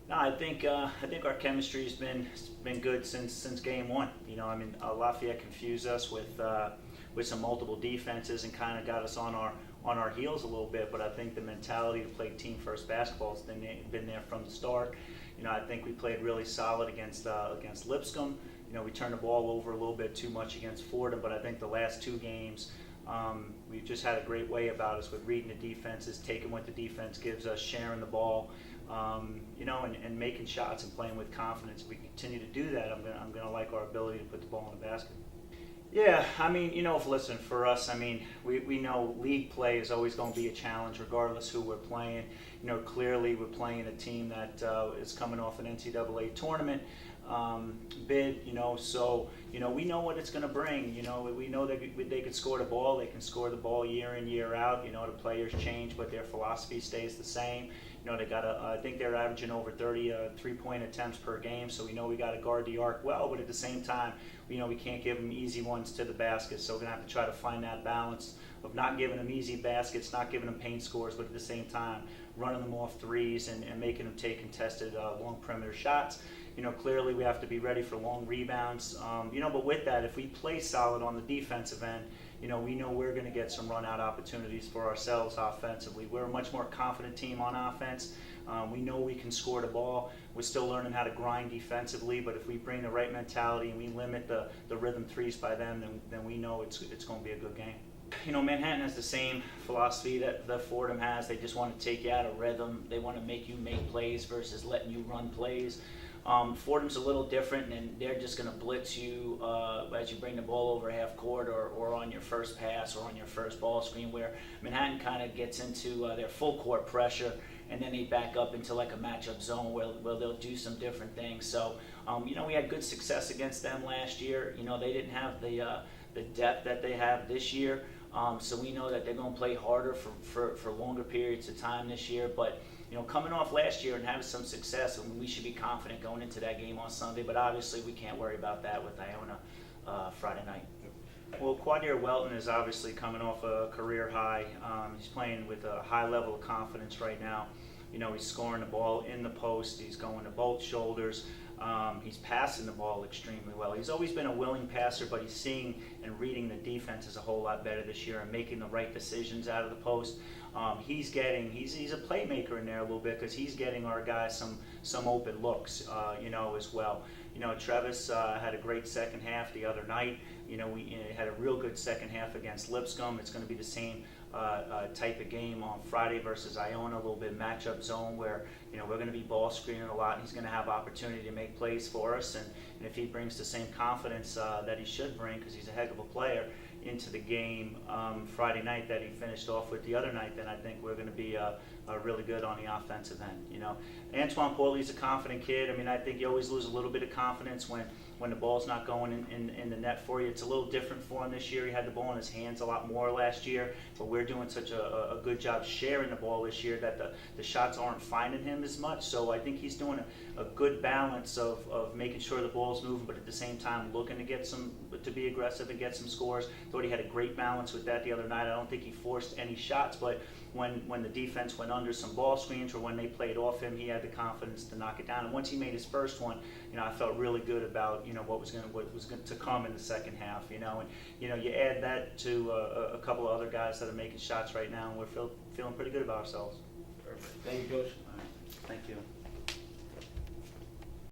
No, I think our chemistry's been good since game one. Lafayette confused us with some multiple defenses and kind of got us on our heels a little bit. But I think the mentality to play team first basketball has been there from the start. I think we played really solid against Lipscomb. We turned the ball over a little bit too much against Fordham, but I think the last two games, we've just had a great way about us with reading the defenses, taking what the defense gives us, sharing the ball, and making shots and playing with confidence. If we continue to do that, I'm gonna like our ability to put the ball in the basket. Yeah, listen, for us, we know league play is always going to be a challenge regardless who we're playing. Clearly we're playing a team that is coming off an NCAA tournament bid, so, we know what it's going to bring. We know that they could score the ball. They can score the ball year in, year out. The players change, but their philosophy stays the same. I think they're averaging over 30 three-point attempts per game, so we know we got to guard the arc well, but at the same time, we can't give them easy ones to the basket, so we're going to have to try to find that balance of not giving them easy baskets, not giving them paint scores, but at the same time, running them off threes and making them take contested long perimeter shots. Clearly we have to be ready for long rebounds, but with that, if we play solid on the defensive end, we know we're going to get some run-out opportunities for ourselves offensively. We're a much more confident team on offense. We know we can score the ball. We're still learning how to grind defensively, but if we bring the right mentality and we limit the rhythm threes by them, then we know it's going to be a good game. Manhattan has the same philosophy that Fordham has. They just want to take you out of rhythm. They want to make you make plays versus letting you run plays. Fordham's a little different, and they're just going to blitz you as you bring the ball over half court or on your first pass or on your first ball screen, where Manhattan kind of gets into their full court pressure, and then they back up into like a matchup zone where they'll do some different things. So, we had good success against them last year. They didn't have the depth that they have this year. So we know that they're going to play harder for longer periods of time this year. But, coming off last year and having some success, we should be confident going into that game on Sunday. But obviously we can't worry about that with Iona Friday night. Well, Quadree Weldon is obviously coming off a career high. He's playing with a high level of confidence right now. He's scoring the ball in the post. He's going to both shoulders. He's passing the ball extremely well. He's always been a willing passer, but he's seeing and reading the defenses a whole lot better this year and making the right decisions out of the post. He's a playmaker in there a little bit because he's getting our guys some open looks, as well. Travis had a great second half the other night. We had a real good second half against Lipscomb. It's going to be the same type of game on Friday versus Iona, a little bit matchup zone where we're going to be ball screening a lot, and he's going to have opportunity to make plays for us. And if he brings the same confidence that he should bring, because he's a heck of a player, into the game Friday night that he finished off with the other night, then I think we're going to be really good on the offensive end. Antoine Portley's a confident kid. I think you always lose a little bit of confidence when the ball's not going in the net for you. It's a little different for him this year. He had the ball in his hands a lot more last year, but we're doing such a good job sharing the ball this year that the shots aren't finding him as much. So I think he's doing a good balance of making sure the ball's moving, but at the same time looking to be aggressive and get some scores. Thought he had a great balance with that the other night. I don't think he forced any shots, but when the defense went under some ball screens or when they played off him, he had the confidence to knock it down. And once he made his first one, I felt really good about what was going to come in the second half. And you add that to a couple of other guys that are making shots right now, and we're feeling pretty good about ourselves. Perfect. Thank you, Coach. All right. Thank you.